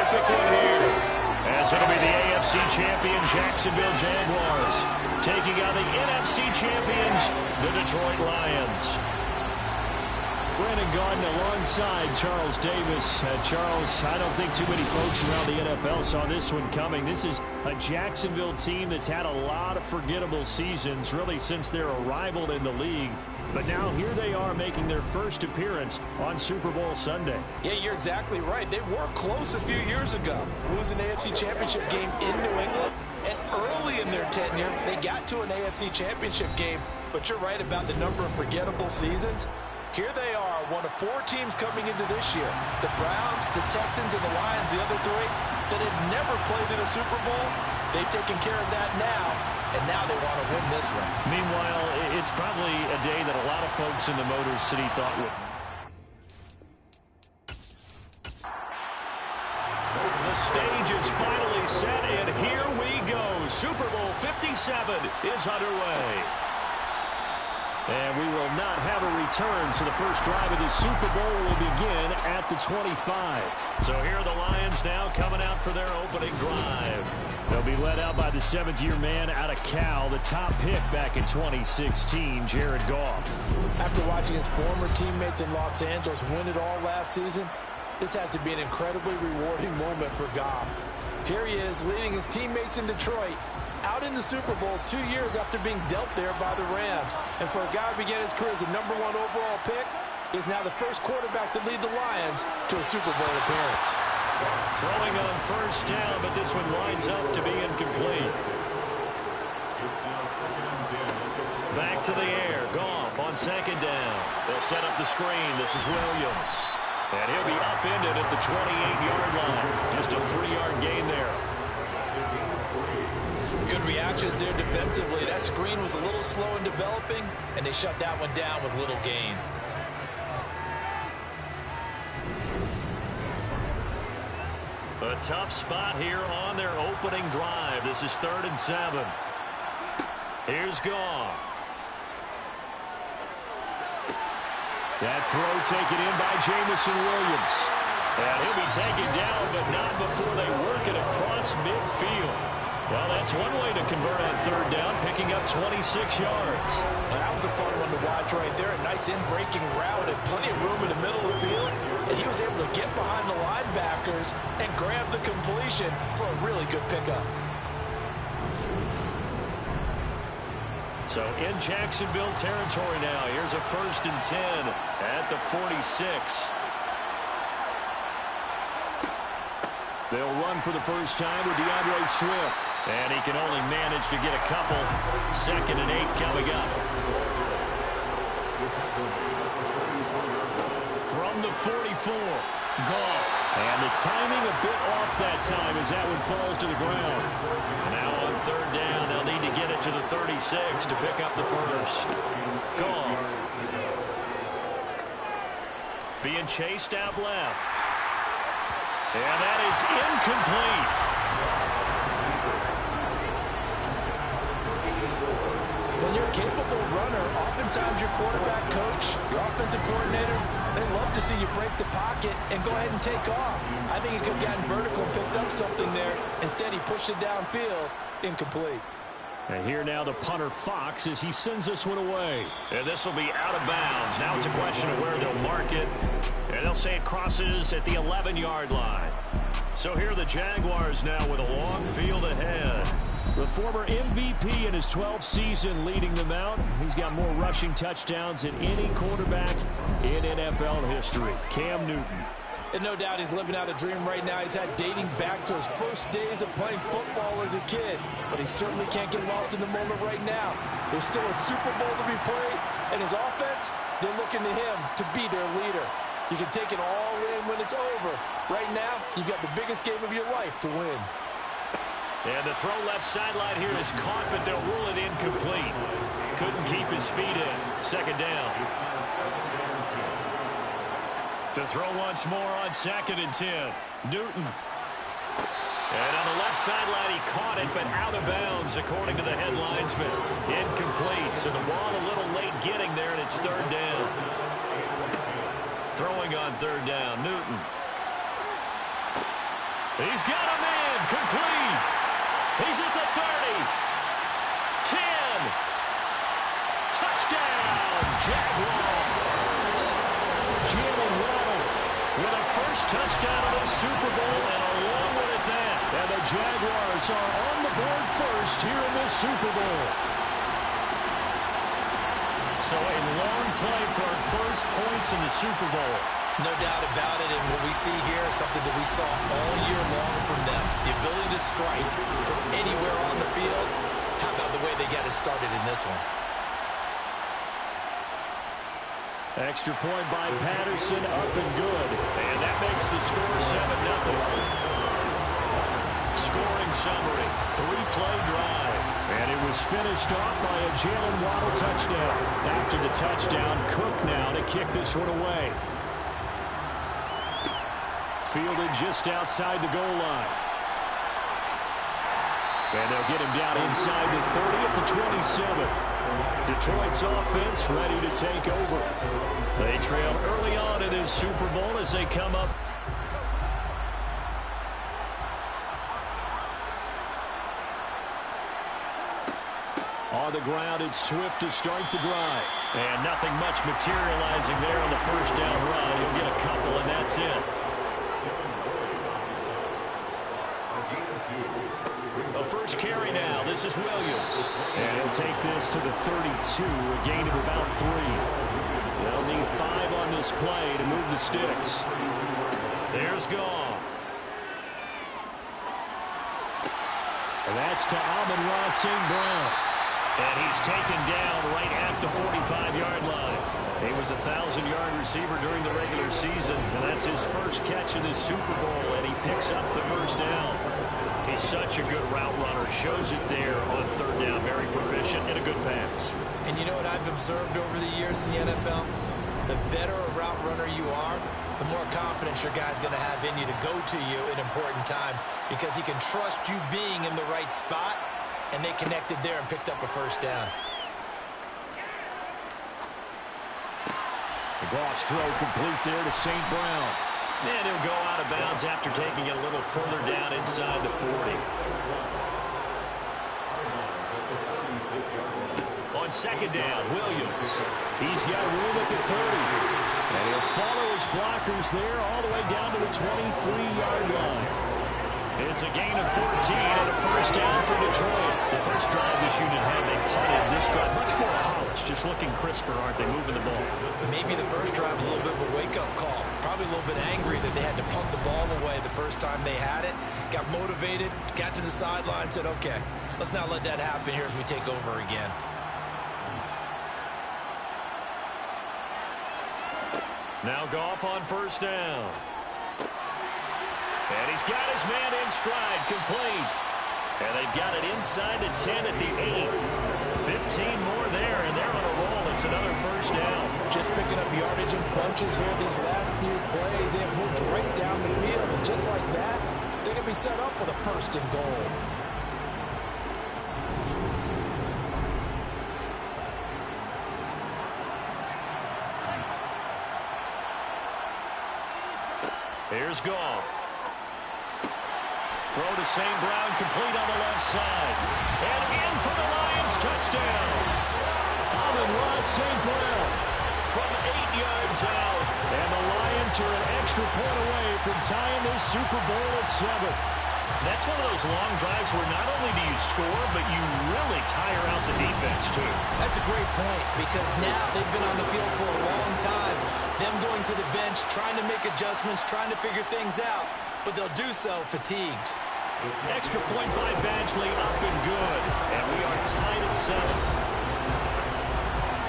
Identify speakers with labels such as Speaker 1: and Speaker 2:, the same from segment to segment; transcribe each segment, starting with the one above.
Speaker 1: terrific one here. As it'll be the AFC champion Jacksonville Jaguars taking out the NFC champions, the Detroit Lions.
Speaker 2: Brandon Garden alongside Charles Davis. Charles, I don't think too many folks around the NFL saw this one coming. This is a Jacksonville team that's had a lot of forgettable seasons, really since their arrival in the league. But now here they are making their first appearance on Super Bowl Sunday.
Speaker 3: Yeah, you're exactly right. They were close a few years ago, losing an AFC Championship game in New England. And early in their tenure, they got to an AFC Championship game. But you're right about the number of forgettable seasons. Here they are, one of 4 teams coming into this year. The Browns, the Texans, and the Lions, the other 3, that had never played in a Super Bowl. They've taken care of that now, and now they want to win this one.
Speaker 2: Meanwhile, it's probably a day that a lot of folks in the Motor City thought would.
Speaker 1: The stage is finally set, and here we go. Super Bowl 57 is underway.
Speaker 2: And we will not have a return, so the first drive of the Super Bowl will begin at the 25.
Speaker 1: So here are the Lions now coming out for their opening drive.
Speaker 2: They'll be led out by the 7th-year man out of Cal, the top pick back in 2016, Jared Goff.
Speaker 3: After watching his former teammates in Los Angeles win it all last season, this has to be an incredibly rewarding moment for Goff. Here he is leading his teammates in Detroit out in the Super Bowl 2 years after being dealt there by the Rams. And for a guy who began his career as a #1 overall pick, is now the first quarterback to lead the Lions to a Super Bowl appearance.
Speaker 1: Throwing on first down, but this one winds up to be incomplete. Back to the air. Goff on second down. They'll set up the screen. This is Williams. And he'll be upended at the 28-yard line. Just a 3-yard gain there.
Speaker 3: Good reactions there defensively. That screen was a little slow in developing, and they shut that one down with little gain.
Speaker 1: A tough spot here on their opening drive. This is 3rd and 7. Here's Goff.
Speaker 2: That throw taken in by Jamison Williams.
Speaker 1: And he'll be taken down, but not before they work it across midfield. Well, that's one way to convert on 3rd down, picking up 26 yards.
Speaker 3: Well, that was a fun one to watch right there. A nice in-breaking route and plenty of room in the middle of the field. And he was able to get behind the linebackers and grab the completion for a really good pickup.
Speaker 1: So in Jacksonville territory now. Here's a 1st and 10 at the 46.
Speaker 2: They'll run for the first time with DeAndre Swift.
Speaker 1: And he can only manage to get a couple. 2nd and 8 coming up.
Speaker 2: From the 44, Goff. And the timing a bit off that time as that one falls to the ground.
Speaker 1: Now on 3rd down, they'll need to get it to the 36 to pick up the first. Goff. Being chased out left. And that is incomplete.
Speaker 3: When you're a capable runner, oftentimes your quarterback coach, your offensive coordinator, they love to see you break the pocket and go ahead and take off. I think he could have gotten vertical and picked up something there. Instead, he pushed it downfield. Incomplete.
Speaker 2: And here now the punter Fox as he sends this one away.
Speaker 1: And this will be out of bounds. Now it's a question of where they'll mark it. And they'll say it crosses at the 11-yard line. So here are the Jaguars now with a long field ahead.
Speaker 2: The former MVP in his 12th season leading them out. He's got more rushing touchdowns than any quarterback in NFL history. Cam Newton.
Speaker 3: And no doubt he's living out a dream right now. He's had dating back to his first days of playing football as a kid. But he certainly can't get lost in the moment right now. There's still a Super Bowl to be played. And his offense, they're looking to him to be their leader. You can take it all in when it's over. Right now, you've got the biggest game of your life to win.
Speaker 1: And the throw left sideline here is caught, but they'll rule it incomplete. Couldn't keep his feet in. 2nd down. To throw once more on 2nd and 10. Newton. And on the left sideline, he caught it, but out of bounds, according to the headlinesman. Incomplete. So the ball a little late getting there, and it's 3rd down. Throwing on 3rd down, Newton. He's got a man. Complete. He's at the 30. 10. Touchdown, Jaguars. Jalen Waddle with a first touchdown of the Super Bowl and a long one at that. And the Jaguars are on the board first here in this Super Bowl. So a long play for our first points in the Super Bowl.
Speaker 3: No doubt about it, and what we see here is something that we saw all year long from them. The ability to strike from anywhere on the field. How about the way they got it started in this one?
Speaker 2: Extra point by Patterson, up and good.
Speaker 1: And that makes the score 7-0. Scoring summary, 3-play drive.
Speaker 2: And it was finished off by a Jalen Waddle touchdown. After the touchdown, Cook now to kick this one away. Fielded just outside the goal line. And they'll get him down inside the 30 at the 27. Detroit's offense ready to take over. They trail early on in this Super Bowl as they come up. On the ground, it's Swift to start the drive.
Speaker 1: And nothing much materializing there on the first down run. He'll get a couple, and that's it. The first carry now. This is Williams.
Speaker 2: And he'll take this to the 32, a gain of about 3. They'll need 5 on this play to move the sticks.
Speaker 1: There's Goff.
Speaker 2: And that's to Amon-Ra St. Brown.
Speaker 1: And he's taken down right at the 45-yard line. He was a 1,000-yard receiver during the regular season, and that's his first catch of this Super Bowl, and he picks up the first down. He's such a good route runner. Shows it there on third down. Very proficient and a good pass.
Speaker 3: And you know what I've observed over the years in the NFL? The better a route runner you are, the more confidence your guy's going to have in you to go to you in important times because he can trust you being in the right spot, and they connected there and picked up a first down.
Speaker 2: The Goff's throw complete there to St. Brown.
Speaker 1: And he'll go out of bounds after taking it a little further down inside the 40. On second down, Williams.
Speaker 2: He's got room at the 30. And he'll follow his blockers there all the way down to the 23-yard line.
Speaker 1: It's a gain of 14 and a first down for Detroit. The first drive this unit had, they punted. This drive much more polished, just looking crisper, aren't they, moving the ball?
Speaker 3: Maybe the first drive was a little bit of a wake-up call. Probably a little bit angry that they had to punt the ball away the first time they had it. Got motivated, got to the sideline, said, okay, let's not let that happen here as we take over again.
Speaker 1: Now Goff on first down. And he's got his man in stride, complete. And they've got it inside the 10 at the 8. 15 more there, and they're on a roll. It's another first down.
Speaker 3: Just picking up yardage in bunches here these last few plays. They have moved right down the field, and just like that, they're going to be set up with a first and goal.
Speaker 1: Here's Goff. Throw to St. Brown, complete on the left side. And in for the Lions, touchdown.
Speaker 2: Amon-Ra St. Brown
Speaker 1: from 8 yards out.
Speaker 2: And the Lions are an extra point away from tying this Super Bowl at 7.
Speaker 1: That's one of those long drives where not only do you score, but you really tire out the defense, too.
Speaker 3: That's a great point, because now they've been on the field for a long time. Them going to the bench, trying to make adjustments, trying to figure things out, but they'll do so fatigued.
Speaker 1: Extra point by Badgley, up and good. And we are tied at 7.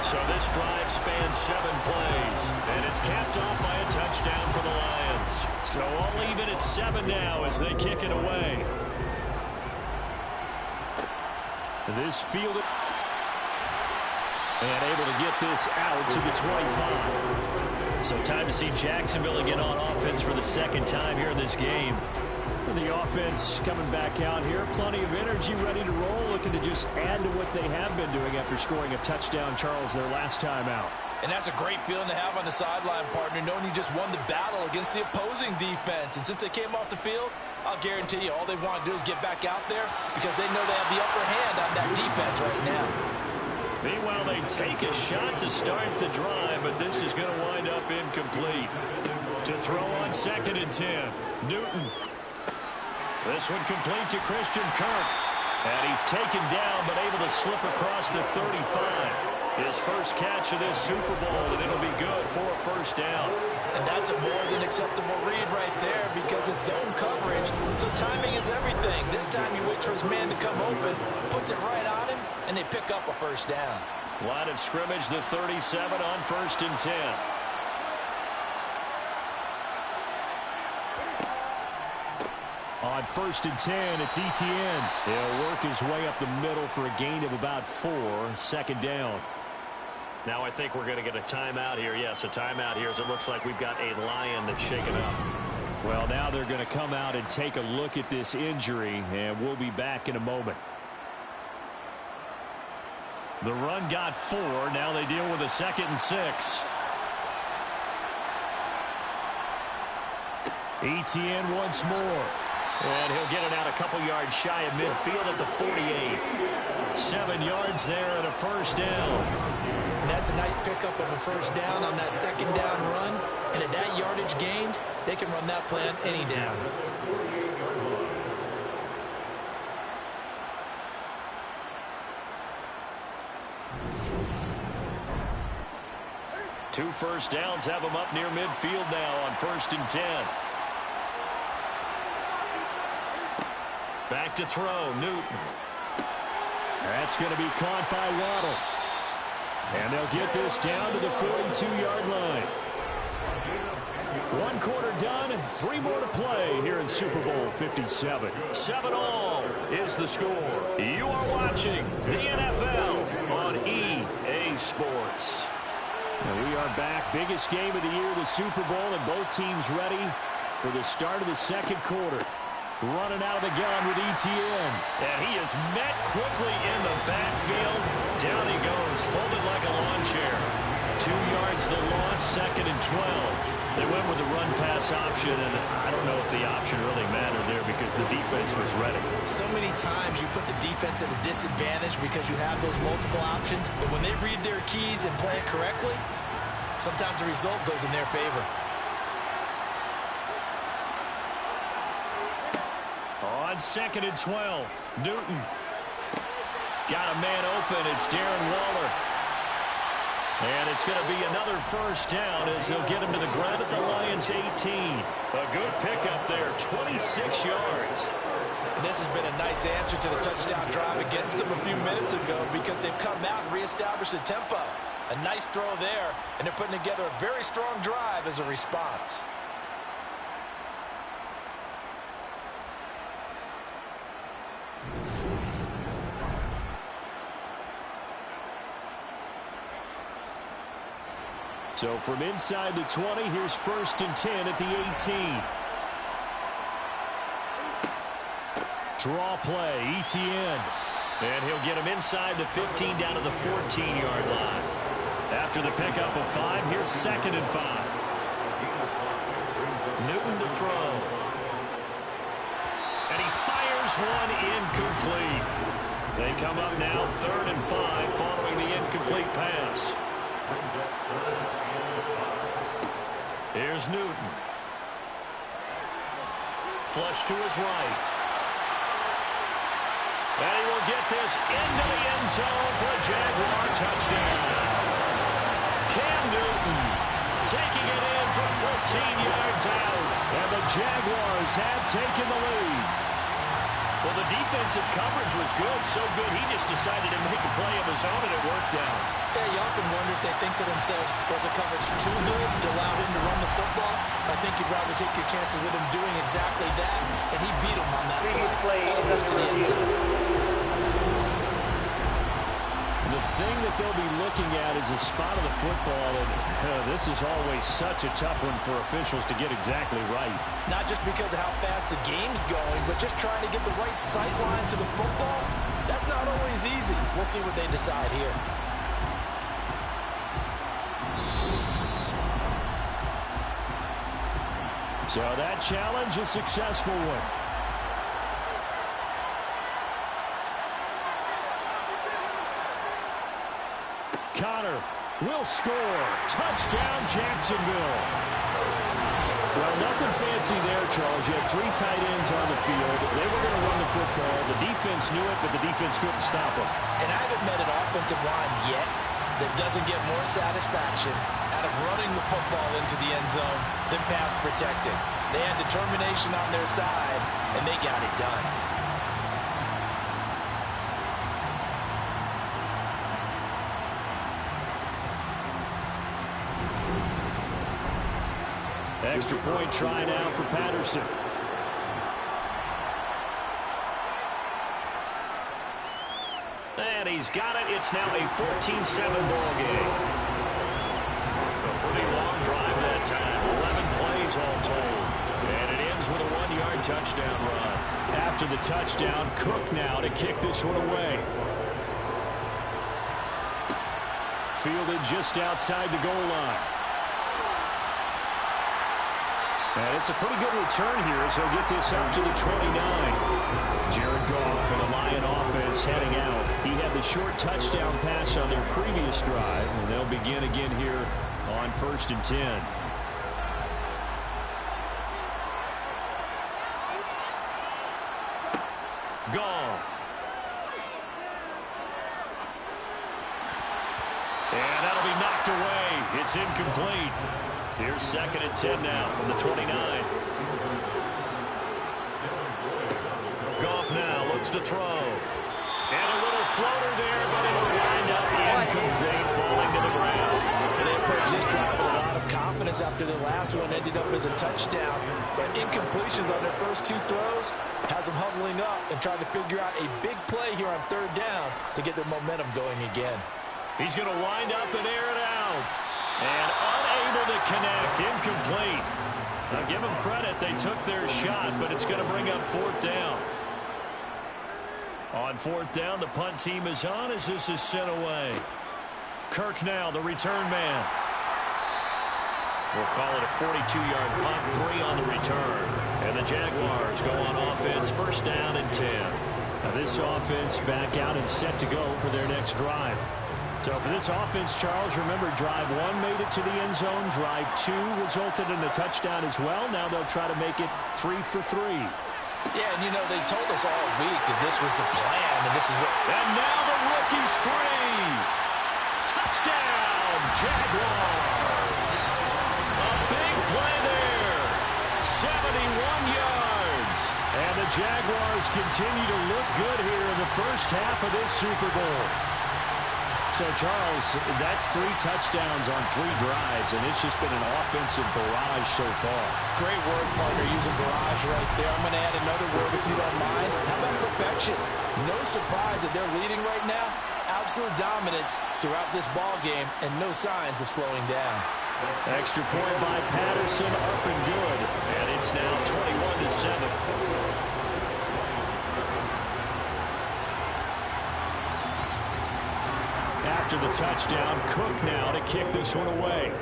Speaker 1: So this drive spans 7 plays, and it's capped off by a touchdown for the Lions. So all even at 7 now as they kick it away.
Speaker 2: This fielded and able to get this out to the 25.
Speaker 1: So time to see Jacksonville again on offense for the second time here in this game.
Speaker 2: The offense coming back out here. Plenty of energy, ready to roll, looking to just add to what they have been doing after scoring a touchdown, Charles, their last time out.
Speaker 3: And that's a great feeling to have on the sideline, partner, knowing you just won the battle against the opposing defense. And since they came off the field, I'll guarantee you all they want to do is get back out there because they know they have the upper hand on that defense right now.
Speaker 1: Meanwhile, they take a shot to start the drive, but this is going to wind up incomplete. To throw on 2nd and 10, Newton. This one complete to Christian Kirk. And he's taken down, but able to slip across the 35. His first catch of this Super Bowl, and it'll be good for a first down.
Speaker 3: And that's a more than acceptable read right there because it's zone coverage, so timing is everything. This time he waits for his man to come open, puts it right on him, and they pick up a first down.
Speaker 1: Line of scrimmage, the 37 on 1st and 10.
Speaker 2: On 1st and 10, it's Etienne. He'll work his way up the middle for a gain of about 4, 2nd down.
Speaker 1: Now I think we're going to get a timeout here. Yes, a timeout here as it looks like we've got a Lion that's shaken up.
Speaker 2: Well, now they're going to come out and take a look at this injury, and we'll be back in a moment.
Speaker 1: The run got 4. Now they deal with a 2nd and 6.
Speaker 2: Etienne once more.
Speaker 1: And he'll get it out a couple yards shy of midfield at the 48. 7 yards there and a first down.
Speaker 3: And that's a nice pickup of a first down on that 2nd down run. And at that yardage gained, they can run that play on any down.
Speaker 1: Two first downs have them up near midfield now on 1st and 10. Back to throw, Newton.
Speaker 2: That's going to be caught by Waddle. And they'll get this down to the 42-yard line. 1 quarter done, 3 more to play here in Super Bowl 57.
Speaker 1: 7-all is the score. You are watching the NFL on EA Sports.
Speaker 2: And we are back. Biggest game of the year, the Super Bowl, and both teams ready for the start of the 2nd quarter. Running out of the gun with Etienne.
Speaker 1: And he is met quickly in the backfield. Down he goes, folded like a lawn chair. 2 yards the loss, 2nd and 12. They went with the run-pass option, and I don't know if the option really mattered there because the defense was ready.
Speaker 3: So many times you put the defense at a disadvantage because you have those multiple options, but when they read their keys and play it correctly, sometimes the result goes in their favor.
Speaker 1: On 2nd and 12, Newton. Got a man open. It's Darren Waller. And it's going to be another first down as they'll get him to the ground at the Lions' 18. A good pickup there, 26 yards.
Speaker 3: And this has been a nice answer to the touchdown drive against them a few minutes ago because they've come out and reestablished the tempo. A nice throw there, and they're putting together a very strong drive as a response.
Speaker 2: So from inside the 20, here's 1st and 10 at the 18. Draw play, Etienne.
Speaker 1: And he'll get him inside the 15 down to the 14-yard line. After the pickup of 5, here's 2nd and 5. Newton to throw. And he fires one incomplete. They come up now 3rd and 5 following the incomplete pass. Here's Newton. Flush to his right. And he will get this into the end zone for a Jaguar touchdown. Cam Newton taking it in from 14 yards out.
Speaker 2: And the Jaguars have taken the lead.
Speaker 1: Well, the defensive coverage was good, so good he just decided to make a play of his own, and it worked out.
Speaker 3: Yeah, you often wonder if they think to themselves, was the coverage too good to allow him to run the football? I think you'd rather take your chances with him doing exactly that, and he beat him on that play all the way to the end zone.
Speaker 2: The thing that they'll be looking at is a spot of the football, and this is always such a tough one for officials to get exactly right.
Speaker 3: Not just because of how fast the game's going, but just trying to get the right sight line to the football. That's not always easy. We'll see what they decide here.
Speaker 2: So that challenge, a successful one. Connor will score. Touchdown, Jacksonville. Well, nothing fancy there, Charles. You had 3 tight ends on the field. They were going to run the football. The defense knew it, but the defense couldn't stop them.
Speaker 3: And I haven't met an offensive line yet that doesn't get more satisfaction out of running the football into the end zone than pass protecting. They had determination on their side, and they got it done.
Speaker 2: Extra point try now for Patterson.
Speaker 1: And he's got it. It's now a 14-7 ball game. A pretty long drive that time. 11 plays all told. And it ends with a 1-yard touchdown run.
Speaker 2: After the touchdown, Cook now to kick this one away. Fielded just outside the goal line. And it's a pretty good return here as he'll get this up to the 29. Jared Goff and the Lion offense heading out. He had the short touchdown pass on their previous drive, and they'll begin again here on 1st and 10.
Speaker 1: Goff. And that'll be knocked away. It's incomplete. Here's 2nd and 10 now from the 29. Goff now looks to throw. And a little floater there, but it'll wind up incomplete, falling to the ground.
Speaker 3: And they approached this drive with a lot of confidence after the last one ended up as a touchdown. But incompletions on their first 2 throws has them huddling up and trying to figure out a big play here on 3rd down to get their momentum going again.
Speaker 1: He's going to wind up and air it out. And unable to connect, incomplete. Now give them credit, they took their shot, but it's going to bring up 4th down. On 4th down, the punt team is on as this is sent away. Kirk now, the return man. We'll call it a 42-yard punt, 3 on the return. And the Jaguars go on offense, 1st down and 10.
Speaker 2: Now this offense back out and set to go for their next drive. So for this offense, Charles, remember drive 1 made it to the end zone. Drive 2 resulted in a touchdown as well. Now they'll try to make it 3 for 3.
Speaker 3: Yeah, and you know, they told us all week that this was the plan, and this is what...
Speaker 1: And now the rookie's free. Touchdown, Jaguars. A big play there. 71 yards.
Speaker 2: And the Jaguars continue to look good here in the first half of this Super Bowl. So, Charles, that's 3 touchdowns on 3 drives, and it's just been an offensive barrage so far.
Speaker 3: Great word, partner, using barrage right there. I'm going to add another word, if you don't mind. How about perfection? No surprise that they're leading right now. Absolute dominance throughout this ball game, and no signs of slowing down.
Speaker 2: Extra point by Patterson, up and good.
Speaker 1: And it's now 21-7.
Speaker 2: After the touchdown, Cook now to kick this one away.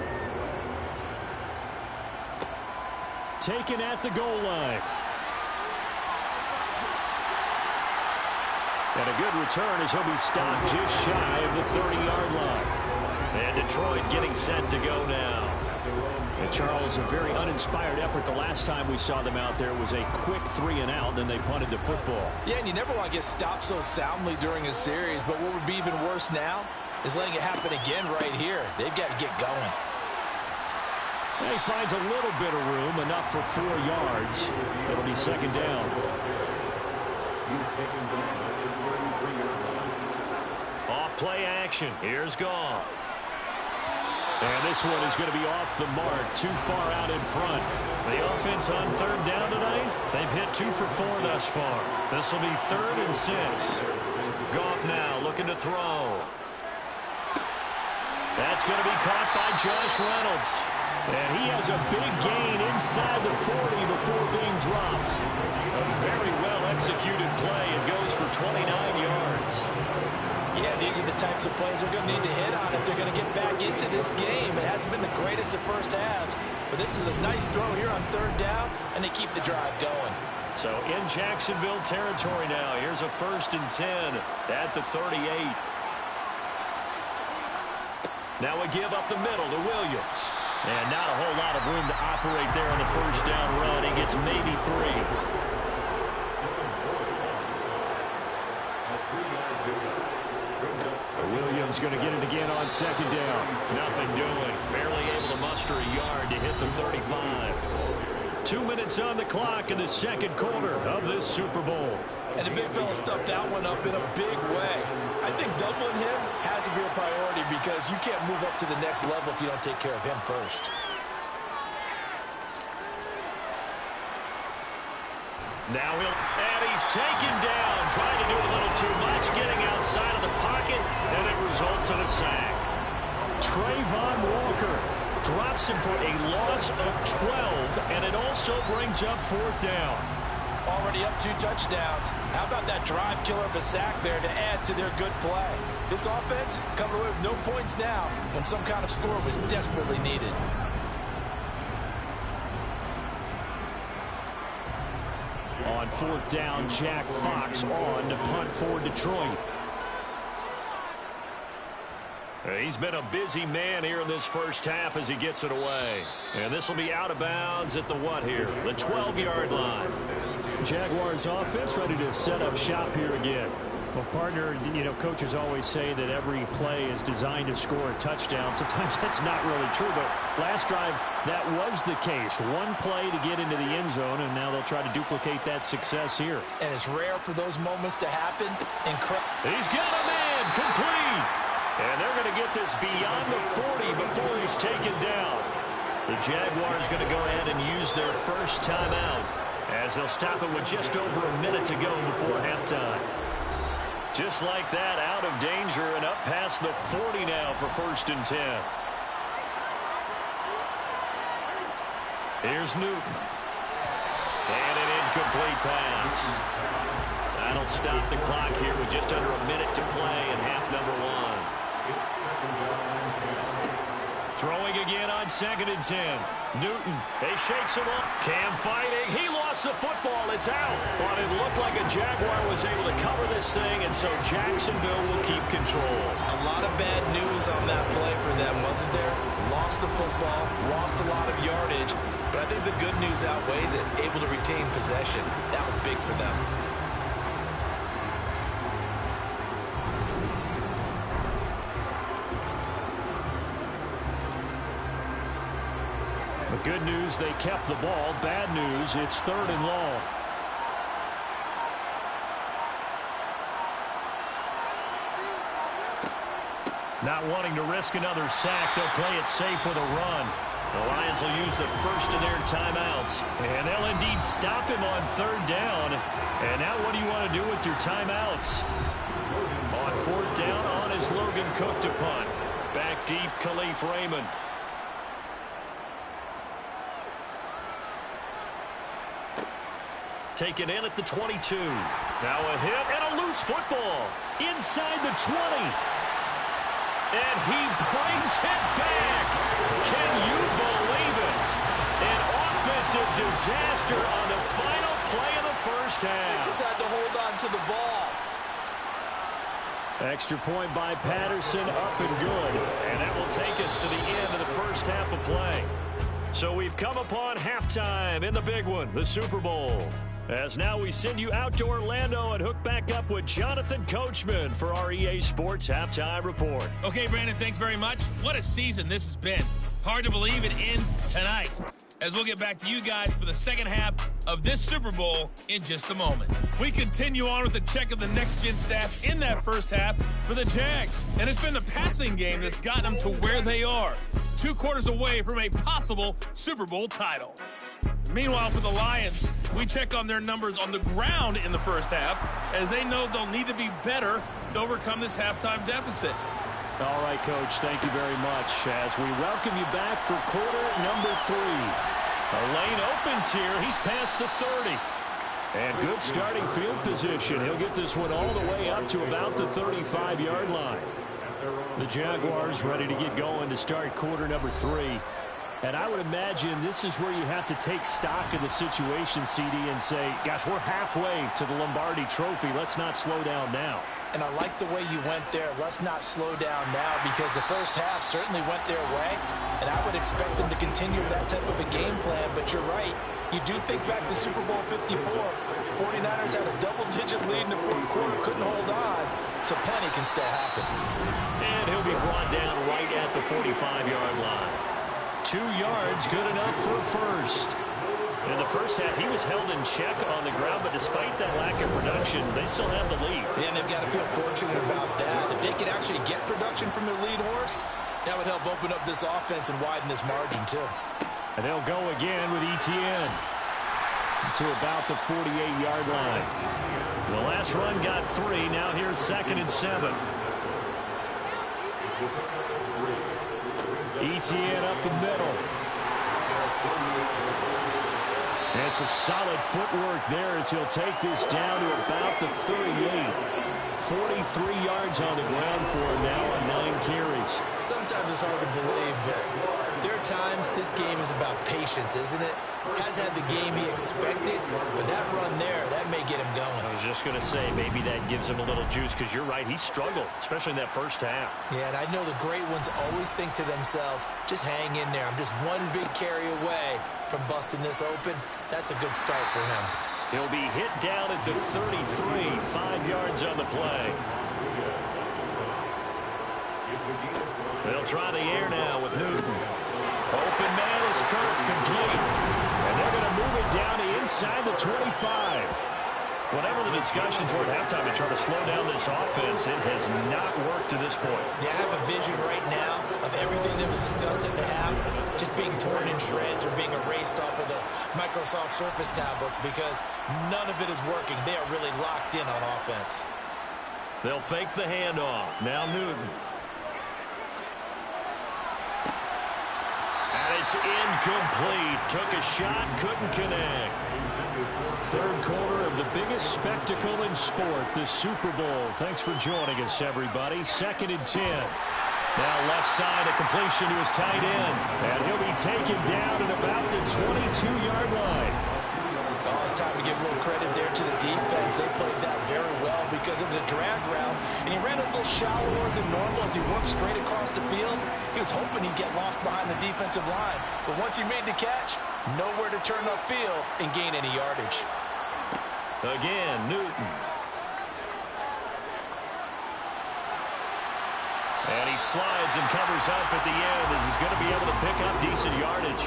Speaker 2: Taken at the goal line. And a good return as he'll be stopped just shy of the 30-yard line.
Speaker 1: And Detroit getting set to go now.
Speaker 2: And Charles, a very uninspired effort. The last time we saw them out there was a quick 3-and-out, then they punted the football.
Speaker 3: Yeah, and you never want to get stopped so soundly during a series, but what would be even worse now is letting it happen again right here. They've got to get going.
Speaker 2: And he finds a little bit of room, enough for 4 yards. It'll be 2nd down.
Speaker 1: Off play action. Here's Goff.
Speaker 2: And this one is going to be off the mark, too far out in front.
Speaker 1: The offense on 3rd down tonight, they've hit 2 for 4 thus far. This will be 3rd and 6. Goff now looking to throw. That's going to be caught by Josh Reynolds.
Speaker 2: And he has a big gain inside the 40 before being dropped.
Speaker 1: A very well-executed play. It goes for 29 yards.
Speaker 3: Yeah, these are the types of plays they're going to need to hit on if they're going to get back into this game. It hasn't been the greatest of first halves, But this is a nice throw here on third down, and they keep the drive going.
Speaker 1: So in Jacksonville territory now. Here's a 1st and 10 at the 38. Now we give up the middle to Williams. And not a whole lot of room to operate there on the first down run. He gets maybe 3.
Speaker 2: Williams going to get it again on 2nd down.
Speaker 1: Nothing doing. Barely able to muster a yard to hit the 35. 2 minutes on the clock in the 2nd quarter of this Super Bowl.
Speaker 3: And the big fella stuffed that one up in a big way. I think doubling him has to be a priority because you can't move up to the next level if you don't take care of him first.
Speaker 1: Now and he's taken down, trying to do a little too much, getting outside of the pocket, and it results in a sack.
Speaker 2: Trayvon Walker drops him for a loss of 12, and it also brings up 4th down.
Speaker 3: Already up 2 touchdowns. How about that drive killer of a sack there to add to their good play? This offense coming away with no points now when some kind of score was desperately needed.
Speaker 2: On 4th down, Jack Fox on to punt for Detroit.
Speaker 1: He's been a busy man here in this first half as he gets it away. And this will be out of bounds at the what here? The 12-yard line.
Speaker 2: Jaguars offense ready to set up shop here again. Well, partner, you know, coaches always say that every play is designed to score a touchdown. Sometimes that's not really true, but last drive, that was the case. One play to get into the end zone, and now they'll try to duplicate that success here.
Speaker 3: And it's rare for those moments to happen.
Speaker 1: He's got a man complete. And they're going to get this beyond the 40 before he's taken down. The Jaguars going to go ahead and use their first timeout as they'll stop it with just over a minute to go before halftime. Just like that, out of danger and up past the 40 now for 1st and 10. Here's Newton. And an incomplete pass. That'll stop the clock here with just under a minute to play in half number 1. Throwing again on 2nd and 10. Newton, he shakes him up. Cam fighting. He lost the football. It's out. But it looked like a Jaguar was able to cover this thing, and so Jacksonville will keep control.
Speaker 3: A lot of bad news on that play for them, wasn't there? Lost the football, lost a lot of yardage, but I think the good news outweighs it. Able to retain possession. That was big for them.
Speaker 2: Good news, they kept the ball. Bad news, it's 3rd and long. Not wanting to risk another sack, they'll play it safe with a run. The Lions will use the first of their timeouts. And they'll indeed stop him on 3rd down. And now what do you want to do with your timeouts? On 4th down, on is Logan Cook to punt. Back deep, Khalif Raymond. Taken in at the 22. Now a hit and a loose football. Inside the 20. And he brings it back. Can you believe it? An offensive disaster on the final play of the first half.
Speaker 3: They just had to hold on to the ball.
Speaker 2: Extra point by Patterson, up and good.
Speaker 1: And that will take us to the end of the first half of play. So we've come upon halftime in the big one, the Super Bowl. As now we send you out to Orlando and hook back up with Jonathan Coachman for our EA Sports Halftime Report.
Speaker 4: Okay, Brandon, thanks very much. What a season this has been. Hard to believe it ends tonight, as we'll get back to you guys for the second half of this Super Bowl in just a moment. We continue on with a check of the next-gen stats in that first half for the Jags. And it's been the passing game that's gotten them to where they are, 2 quarters away from a possible Super Bowl title. Meanwhile, for the Lions, we check on their numbers on the ground in the first half, as they know they'll need to be better to overcome this halftime deficit.
Speaker 2: All right, Coach, thank you very much as we welcome you back for quarter number 3.
Speaker 1: A lane opens here. He's past the 30.
Speaker 2: And good starting field position. He'll get this one all the way up to about the 35-yard line. The Jaguars ready to get going to start quarter number 3. And I would imagine this is where you have to take stock of the situation, CD, and say, gosh, we're halfway to the Lombardi Trophy. Let's not slow down now.
Speaker 3: And I like the way you went there. Let's not slow down now, because the first half certainly went their way, and I would expect them to continue that type of a game plan. But you're right. You do think back to Super Bowl 54. 49ers had a double-digit lead in the fourth quarter, couldn't hold on, so plenty can still happen.
Speaker 1: And he'll be brought down right at the 45-yard line. 2 yards, good enough for first. In the first half, he was held in check on the ground, but despite that lack of production, they still have the lead.
Speaker 3: Yeah, and they've got to feel fortunate about that. If they could actually get production from their lead horse, that would help open up this offense and widen this margin, too.
Speaker 2: And they'll go again with ETN to about the 48-yard line.
Speaker 1: The last run got 3. Now here's 2nd and 7.
Speaker 2: ETN up the middle. And some solid footwork there as he'll take this down to about the 38. 43 yards on the ground for him now on 9 carries.
Speaker 3: Sometimes it's hard to believe, but there are times this game is about patience, isn't it? Has had the game he expected, but that run there, that may get him going.
Speaker 1: I was just going to say, maybe that gives him a little juice, because you're right, he struggled, especially in that first half.
Speaker 3: Yeah, and I know the great ones always think to themselves, just hang in there. I'm just one big carry away from busting this open. That's a good start for him.
Speaker 1: He'll be hit down at the 33, 5 yards on the play. They'll try the air now with Newton. Open man is Kirk, complete.
Speaker 2: And they're going to move it down to inside the 25.
Speaker 1: Whatever the discussions were at halftime to try to slow down this offense, it has not worked to this point.
Speaker 3: Yeah, I have a vision right now of everything that was discussed at the half just being torn in shreds or being erased off of the Microsoft Surface tablets, because none of it is working. They are really locked in on offense.
Speaker 1: They'll fake the handoff. Now Newton. And it's incomplete. Took a shot, couldn't connect.
Speaker 2: Third quarter of the biggest spectacle in sport, the Super Bowl. Thanks for joining us, everybody. 2nd and 10.
Speaker 1: Now left side, a completion to his tight end.
Speaker 2: And he'll be taken down at about the 22-yard line.
Speaker 3: Oh, it's time to give a little credit there to the defense. They played that very well because it was a drag route, and he ran a little shallower than normal as he worked straight across the field. He was hoping he'd get lost behind the defensive line, but once he made the catch, nowhere to turn upfield and gain any yardage.
Speaker 1: Again, Newton. And he slides and covers up at the end as he's going to be able to pick up decent yardage.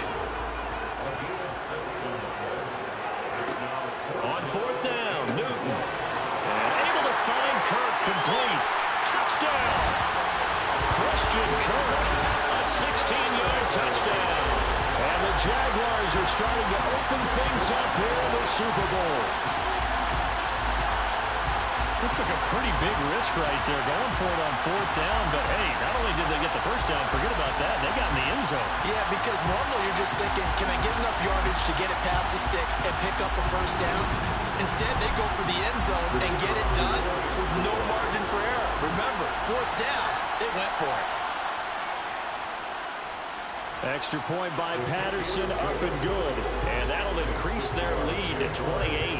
Speaker 1: On 4th down, Newton. And able to find Kirk, complete. Touchdown! Christian Kirk, a 16-yard touchdown.
Speaker 2: And the Jaguars are starting to open things up here in the Super Bowl.
Speaker 1: It took a pretty big risk right there, going for it on 4th down. But, hey, not only did they get the first down, forget about that, they got in the end zone.
Speaker 3: Yeah, because normally you're just thinking, can I get enough yardage to get it past the sticks and pick up a first down? Instead, they go for the end zone and get it done with no margin for error. Remember, 4th down, they went for it.
Speaker 2: Extra point by Patterson, up and good.
Speaker 1: And that'll increase their lead to 28.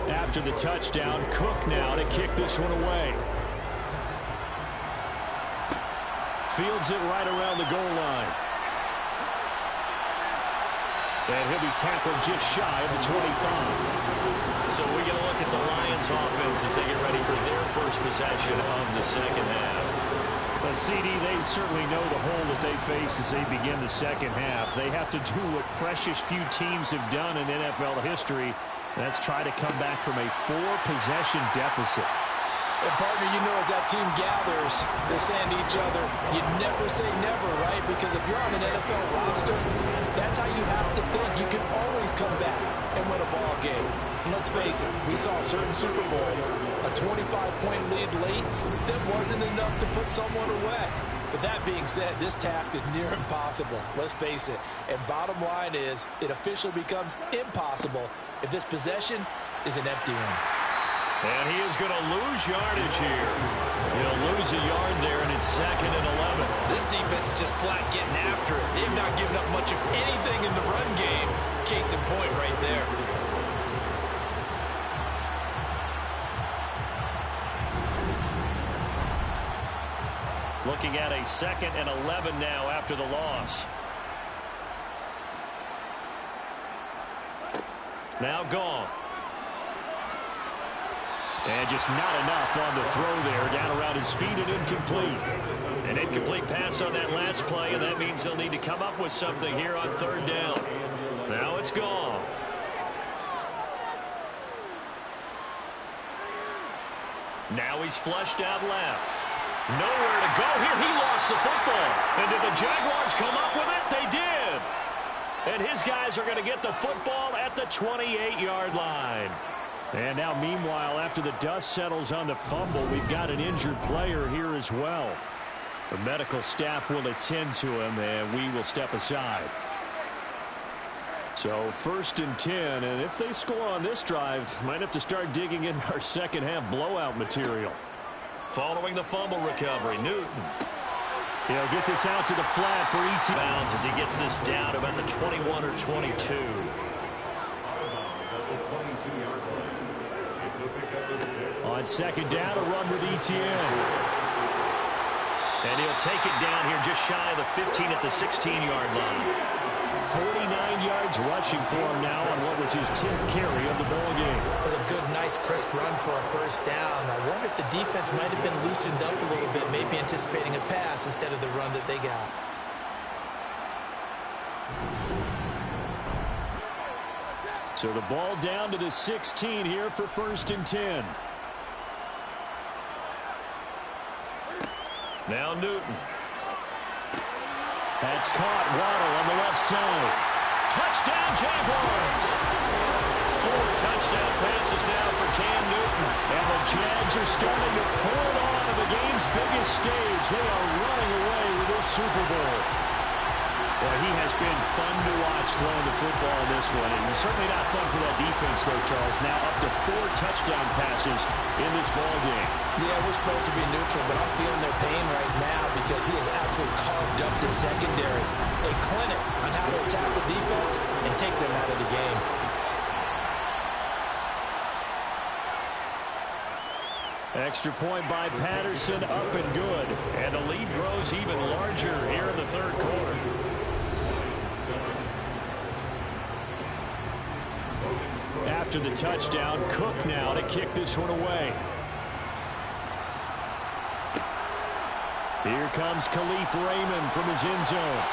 Speaker 2: After the touchdown, Cook now to kick this one away. Fields it right around the goal line. And he'll be tackled just shy of the 25.
Speaker 1: So we get a look at the Lions offense as they get ready for their first possession of the second half.
Speaker 2: But CD, they certainly know the hole that they face as they begin the second half. They have to do what precious few teams have done in NFL history. That's try to come back from a 4-possession deficit.
Speaker 3: And partner, you know, as that team gathers, they're saying to each other, you never say never, right? Because if you're on an NFL roster, that's how you have to think. You can always come back and win a ball game. And let's face it, we saw a certain Super Bowl, a 25-point lead late, that wasn't enough to put someone away. But that being said, this task is near impossible. Let's face it. And bottom line is, it officially becomes impossible if this possession is an empty one.
Speaker 1: And he is going to lose yardage here.
Speaker 2: He'll lose a yard there, and it's 2nd and 11.
Speaker 3: This defense is just flat getting after it. They've not given up much of anything in the run game. Case in point right there.
Speaker 1: Looking at a 2nd and 11 now after the loss. Now gone.
Speaker 2: And just not enough on the throw there. Down around his feet and incomplete.
Speaker 1: An incomplete pass on that last play, and that means they'll need to come up with something here on 3rd down. Now it's gone. Now he's flushed out left. Nowhere to go here. He lost the football. And did the Jaguars come up with it? They did. And his guys are going to get the football at the 28-yard line.
Speaker 2: And now, meanwhile, after the dust settles on the fumble, we've got an injured player here as well. The medical staff will attend to him, and we will step aside. So 1st and 10, and if they score on this drive, might have to start digging in our second-half blowout material.
Speaker 1: Following the fumble recovery, Newton.
Speaker 2: He'll get this out to the flat for E.T.
Speaker 1: Bounds as he gets this down about the 21 or 22.
Speaker 2: On 2nd down, a run with ETN.
Speaker 1: And he'll take it down here just shy of the 15 at the 16-yard line.
Speaker 2: 49 yards rushing for him now on what was his 10th carry of the ball game.
Speaker 3: It was a good, nice, crisp run for a 1st down. I wonder if the defense might have been loosened up a little bit, maybe anticipating a pass instead of the run that they got.
Speaker 2: So the ball down to the 16 here for 1st and 10.
Speaker 1: Now Newton.
Speaker 2: That's caught. Waddle on the left side.
Speaker 1: Touchdown, Jaguars. 4 touchdown passes now for Cam Newton.
Speaker 2: And the Jags are starting to pull it on to the game's biggest stage. They are running away with this Super Bowl. Well, he has been fun to watch throwing the football in this one. And he's certainly not fun for that defense, though, Charles. Now up to 4 touchdown passes in this ball game.
Speaker 3: Yeah, we're supposed to be neutral, but I'm feeling their pain right now because he has absolutely carved up the secondary. A clinic on how to attack the defense and take them out of the game.
Speaker 2: Extra point by Patterson, up and good.
Speaker 1: And the lead grows even larger here in the 3rd quarter.
Speaker 2: After the touchdown, Cook now to kick this one away. Here comes Khalif Raymond from his end zone.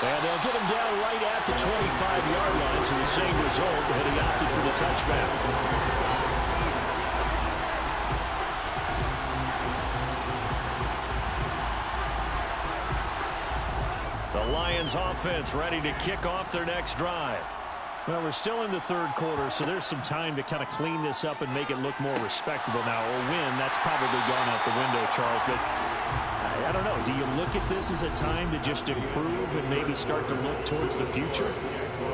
Speaker 2: And they'll get him down right at the 25-yard line, so the same result, and he opted for the touchback.
Speaker 1: The Lions offense ready to kick off their next drive.
Speaker 2: Well, we're still in the 3rd quarter, so there's some time to kind of clean this up and make it look more respectable now. Or win, that's probably gone out the window, Charles. But I don't know. Do you look at this as a time to just improve and maybe start to look towards the future?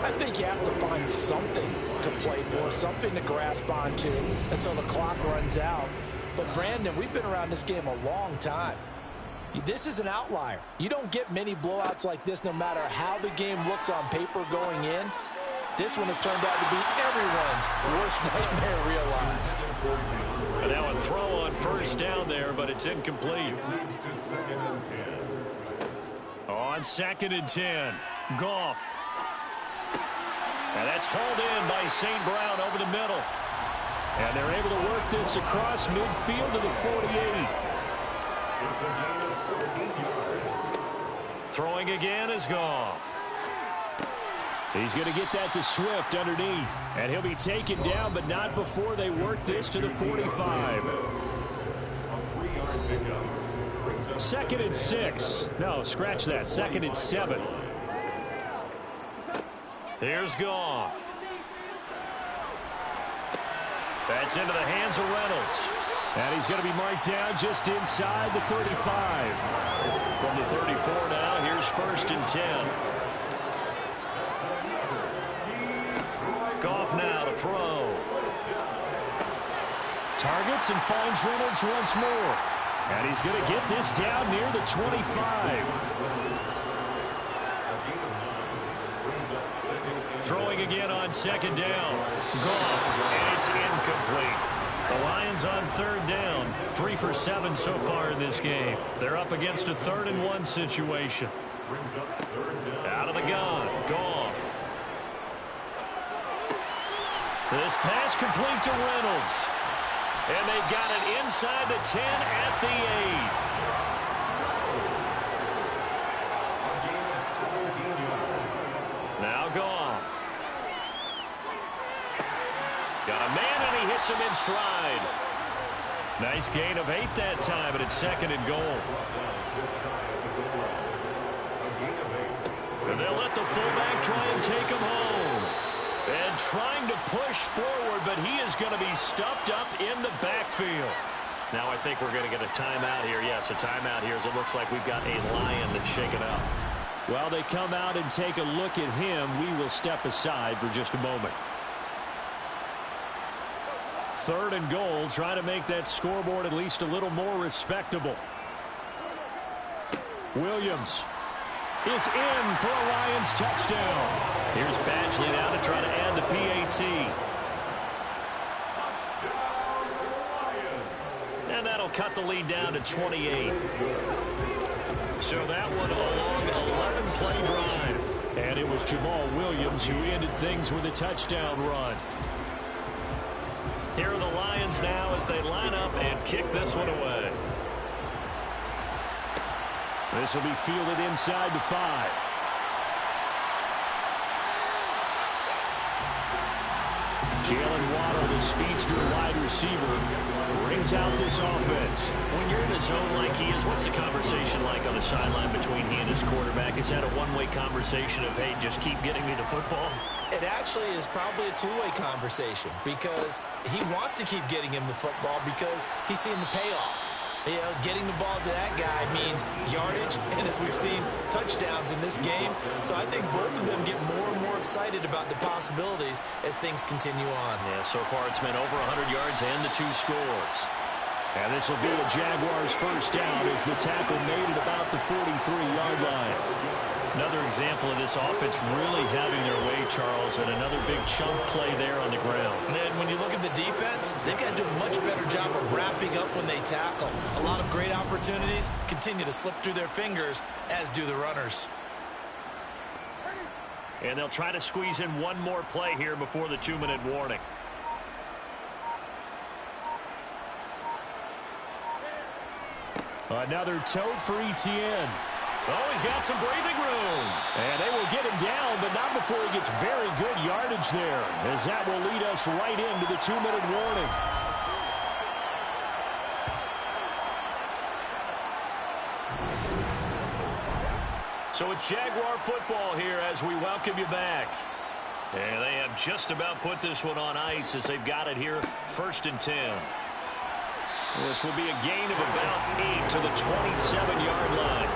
Speaker 3: I think you have to find something to play for, something to grasp onto until the clock runs out. But, Brandon, we've been around this game a long time. This is an outlier. You don't get many blowouts like this no matter how the game looks on paper going in. This one has turned out to be everyone's worst nightmare realized.
Speaker 1: And now a throw on 1st down there, but it's incomplete. On 2nd and 10, Goff. And that's hauled in by St. Brown over the middle.
Speaker 2: And they're able to work this across midfield to the 48.
Speaker 1: Throwing again is Goff.
Speaker 2: He's going to get that to Swift underneath. And he'll be taken down, but not before they work this to the 45. 2nd and 6. No, scratch that. 2nd and 7.
Speaker 1: Here's Goff. That's into the hands of Reynolds.
Speaker 2: And he's going to be marked down just inside the 35.
Speaker 1: From the 34 now, here's 1st and 10. Goff now to throw.
Speaker 2: Targets and finds Reynolds once more. And he's going to get this down near the 25.
Speaker 1: Throwing again on second down. Goff, and it's incomplete. The Lions on third down. 3 for 7 so far in this game. They're up against a 3rd and 1 situation. Out of the gun. Goff. This pass complete to Reynolds. And they've got it inside the 10 at the 8. Now Goff. Got a man, and he hits him in stride. Nice gain of 8 that time, and it's 2nd and goal. And they'll let the fullback try and take him home. And trying to push forward, but he is going to be stuffed up in the backfield. Now I think we're going to get a timeout here. Yes, a timeout here as it looks like we've got a Lion that's shaken up.
Speaker 2: While they come out and take a look at him, we will step aside for just a moment. 3rd and goal, trying to make that scoreboard at least a little more respectable. Williams is in for a Lions touchdown.
Speaker 1: Here's Badgley now to try to add the PAT. And that'll cut the lead down to 28. So that one a long 11-play drive.
Speaker 2: And it was Jamal Williams who ended things with a touchdown run.
Speaker 1: Here are the Lions now as they line up and kick this one away.
Speaker 2: This will be fielded inside the 5. Jalen Waddle, the speedster wide receiver, brings out this offense.
Speaker 1: When you're in a zone like he is, what's the conversation like on the sideline between he and his quarterback? Is that a one-way conversation of, hey, just keep getting me the football?
Speaker 3: It actually is probably a two-way conversation because he wants to keep getting him the football because he's seeing the payoff. You know, getting the ball to that guy means yardage, and as we've seen, touchdowns in this game. So I think both of them get more and more excited about the possibilities as things continue on.
Speaker 1: Yeah, so far it's been over 100 yards and the 2 scores.
Speaker 2: And this will be a Jaguars first down as the tackle made it about the 43-yard line.
Speaker 1: Another example of this offense really having their way, Charles, and another big chunk play there on the ground.
Speaker 3: And then when you look at the defense, they've got to do a much better job of wrapping up when they tackle. A lot of great opportunities continue to slip through their fingers, as do the runners.
Speaker 1: And they'll try to squeeze in one more play here before the 2-minute warning.
Speaker 2: Another tote for Etienne.
Speaker 1: Oh, he's got some breathing room.
Speaker 2: And they will get him down, but not before he gets very good yardage there, as that will lead us right into the 2-minute warning.
Speaker 1: So it's Jaguar football here as we welcome you back. And they have just about put this one on ice as they've got it here, 1st and 10. This will be a gain of about 8 to the 27-yard line.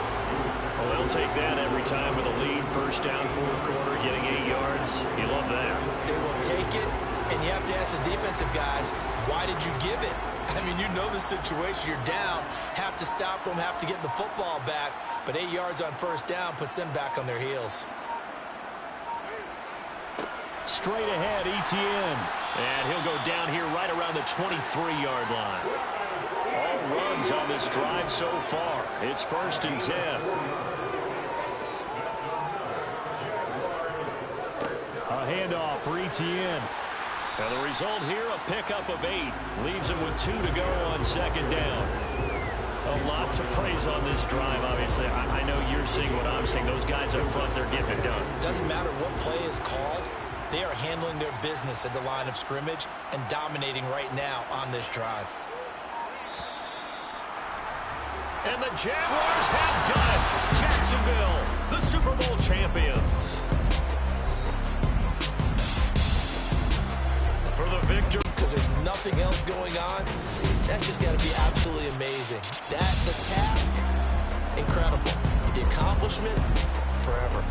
Speaker 1: Well, they'll take that every time with a lead. 1st down, 4th quarter, getting 8 yards. You love that.
Speaker 3: They will take it, and you have to ask the defensive guys, why did you give it? I mean, you know the situation. You're down, have to stop them, have to get the football back. But 8 yards on 1st down puts them back on their heels.
Speaker 2: Straight ahead, Etienne.
Speaker 1: And he'll go down here right around the 23-yard line. All runs on this drive so far. It's 1st and 10.
Speaker 2: A handoff for Etienne.
Speaker 1: And the result here, a pickup of 8. Leaves him with 2 to go on 2nd down. A lot to praise on this drive, obviously. I know you're seeing what I'm seeing. Those guys up front, they're getting it done.
Speaker 3: Doesn't matter what play is called. They are handling their business at the line of scrimmage and dominating right now on this drive.
Speaker 1: And the Jaguars have done it. Jacksonville, the Super Bowl champions. For the victory.
Speaker 3: Because there's nothing else going on. That's just got to be absolutely amazing. The task, incredible. The accomplishment, forever.